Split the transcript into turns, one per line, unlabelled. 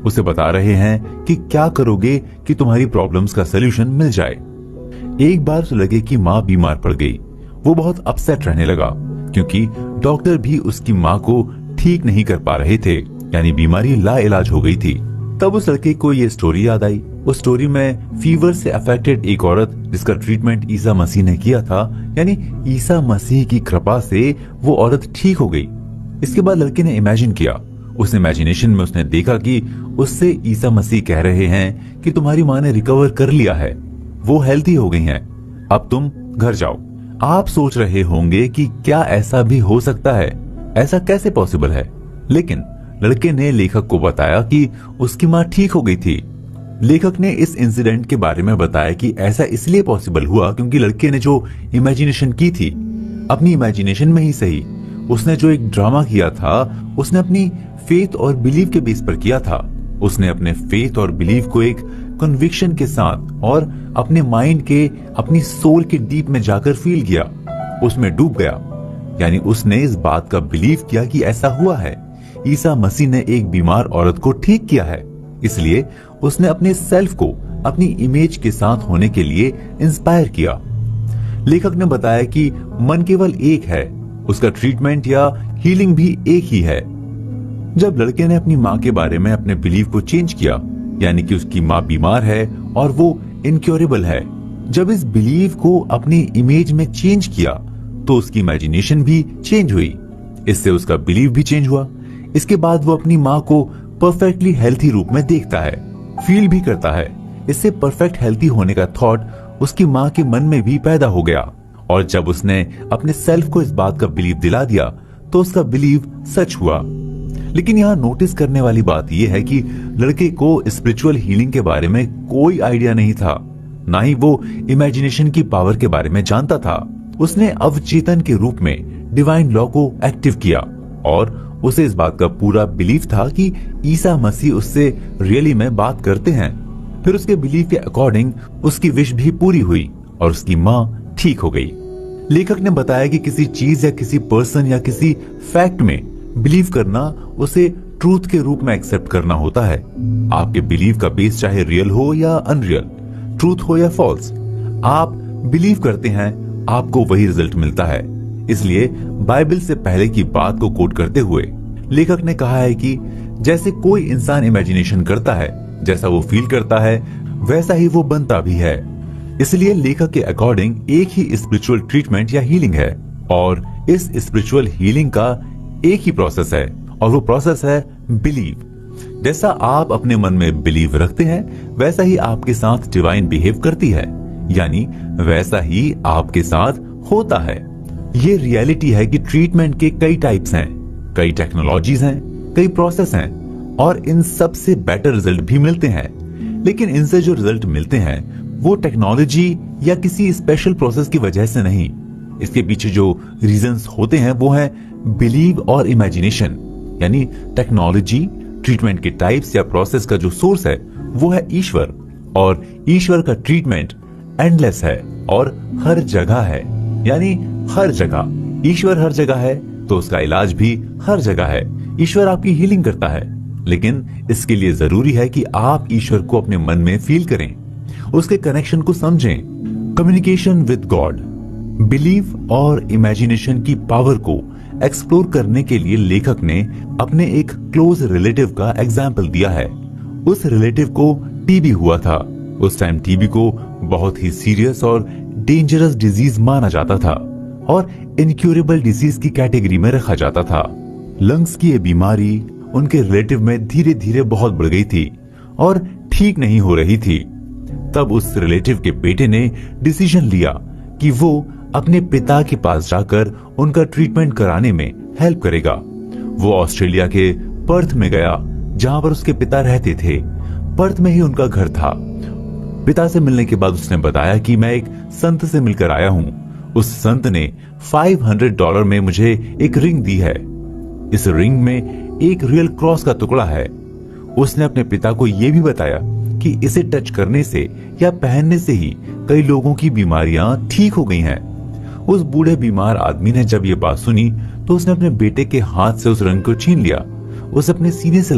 उसे बता रहे हैं कि क्या करोगे कि तुम्हारी प्रॉब्लम्स का सलूशन मिल जाए। एक बार तो लगे कि माँ बीमार पड़ गई। वो बहुत अपसेट रहने लगा क्योंकि डॉक्टर भी उसकी माँ को ठीक नहीं कर पा रहे थे, यानी बीमारी लाइलाज हो गई थी। तब उस लड़के को ये स्टोरी याद आई। उस स्टोरी में फीवर से अफेक्टेड एक औरत जिसका ट्रीटमेंट ईसा मसीह ने किया था, यानी ईसा मसीह की कृपा से वो औरत ठीक हो गई। इसके बाद लड़के ने इमेजिन किया। उस इमेजिनेशन में उसने देखा कि उससे ईसा मसीह कह रहे हैं कि तुम्हारी माँ ने रिकवर कर लिया है, वो हेल्थी हो गई हैं, अब तुम घर जाओ। आप सोच रहे होंगे कि क्या ऐसा भी हो सकता है, ऐसा कैसे पॉसिबल है? लेकिन लड़के ने लेखक को बताया कि उसकी माँ ठीक हो गई थी। लेखक ने इस इंसिडेंट के बारे में बताया कि ऐसा इसलिए पॉसिबल हुआ क्योंकि लड़के ने जो इमेजिनेशन की थी, अपनी इमेजिनेशन में ही सही, उसने जो एक ड्रामा किया था, उसने अपनी फेथ और बिलीव के बेस पर किया था। उसने अपने फेथ और बिलीव को एक कन्विक्शन के साथ और अपने माइंड के, अपनी सोल के डीप में जाकर फील किया, उसमें डूब गया। यानी उसने इस बात का बिलीव किया कि ऐसा हुआ है, ईसा मसीह ने एक बीमार औरत को ठीक किया है। इसलिए उसने अपने सेल्फ को अपनी इमेज के साथ होने के लिए इंस्पायर किया। लेखक ने बताया कि मन केवल एक है, उसका ट्रीटमेंट या हीलिंग भी एक ही है। जब लड़के ने अपनी माँ के बारे में अपने बिलीव को चेंज किया, यानी कि उसकी माँ बीमार है और वो इनक्योरेबल है, जब इस बिलीव को अपनी इमेज में चेंज किया तो उसकी इमेजिनेशन भी चेंज हुई। इससे उसका बिलीव भी चेंज हुआ। इसके बाद वो अपनी माँ को परफेक्टली हेल्थी रूप में देखता है, फील भी करता है। इससे परफेक्ट हेल्थी होने का थॉट उसकी माँ के मन में भी पैदा हो गया। और जब उसने अपने सेल्फ को इस बात का बिलीव दिला दिया तो उसका बिलीव सच हुआ। लेकिन यहाँ नोटिस करने वाली बात यह है कि लड़के को स्पिरिचुअल हीलिंग के बारे में कोई आइडिया नहीं था, ना ही वो इमेजिनेशन की पावर के बारे में जानता था। उसने अवचेतन के रूप में डिवाइन लॉ को एक्टिव किया और उसे इस बात का पूरा बिलीव था कि ईसा मसीह उससे रियली में बात करते हैं। फिर उसके बिलीव के अकॉर्डिंग उसकी विश भी पूरी हुई और उसकी माँ ठीक हो गई। लेखक ने बताया कि किसी चीज या किसी पर्सन या किसी फैक्ट में बिलीव करना उसे ट्रूथ के रूप में एक्सेप्ट करना होता है। आपके बिलीव का बेस चाहे रियल हो या अनरियल, ट्रूथ हो या फॉल्स, आप बिलीव करते हैं, आपको वही रिजल्ट मिलता है। इसलिए बाइबल से पहले की बात को कोट करते हुए लेखक ने कहा है कि जैसे कोई इंसान इमेजिनेशन करता है, जैसा वो फील करता है, वैसा ही वो बनता भी है। इसलिए लेखक के अकॉर्डिंग एक ही स्पिरिचुअल ट्रीटमेंट या हीलिंग है और इस स्पिरिचुअल हीलिंग का एक ही प्रोसेस है और वो प्रोसेस है बिलीव। जैसा आप अपने मन में बिलीव रखते हैं, वैसा ही आपके साथ डिवाइन बिहेव करती है, यानी वैसा ही आपके साथ होता है। ये रियलिटी है कि ट्रीटमेंट के कई टाइप्स हैं, कई टेक्नोलॉजीज हैं, कई प्रोसेस हैं और इन सब से बेटर रिजल्ट भी मिलते हैं। लेकिन इनसे जो रिजल्ट मिलते हैं वो टेक्नोलॉजी या किसी स्पेशल प्रोसेस की वजह से नहीं। इसके पीछे जो रीजंस होते हैं वो है बिलीव और इमेजिनेशन। यानी टेक्नोलॉजी, ट्रीटमेंट के टाइप्स या प्रोसेस का जो सोर्स है वो है ईश्वर, और ईश्वर का ट्रीटमेंट एंडलेस है और हर जगह है। यानी हर जगह ईश्वर हर जगह है तो उसका इलाज भी हर जगह है। ईश्वर आपकी हीलिंग करता है, लेकिन इसके लिए जरूरी है कि आप ईश्वर को अपने मन में फील करें, उसके कनेक्शन को समझें। कम्युनिकेशन विद गॉड, बिलीव और इमेजिनेशन की पावर को एक्सप्लोर करने के लिए लेखक ने अपने एक क्लोज रिलेटिव का एग्जाम्पल दिया है। उस रिलेटिव को टीबी हुआ था। उस टाइम टीबी को बहुत ही सीरियस और डेंजरस डिजीज माना जाता था और इनक्यूरेबल डिजीज की कैटेगरी में रखा जाता था। लंग्स की ये बीमारी उनके रिलेटिव में धीरे धीरे बहुत बढ़ गई थी और ठीक नहीं हो रही थी। तब उस रिलेटिव के बेटे ने डिसीजन लिया कि वो अपने पिता के पास जाकर उनका ट्रीटमेंट कराने में हेल्प करेगा। वो ऑस्ट्रेलिया के पर्थ में गया जहां पर उसके पिता रहते थे। पर्थ में ही उनका घर था। पिता से मिलने के बाद उसने बताया कि मैं एक संत से मिलकर आया हूं। उस संत ने $500 में मुझे एक रिंग दी है। इस रिंग में एक रियल क्रॉस का टुकड़ा है। उसने अपने पिता को यह भी बताया कि इसे टच करने से या पहनने से ही कई लोगों की बीमारियां ठीक हो गई हैं। उस बूढ़े बीमार आदमी ने जब ये बात सुनी तो उसने अपने बेटे के हाथ से उस रिंग को छीन लिया, उसे अपने सीने से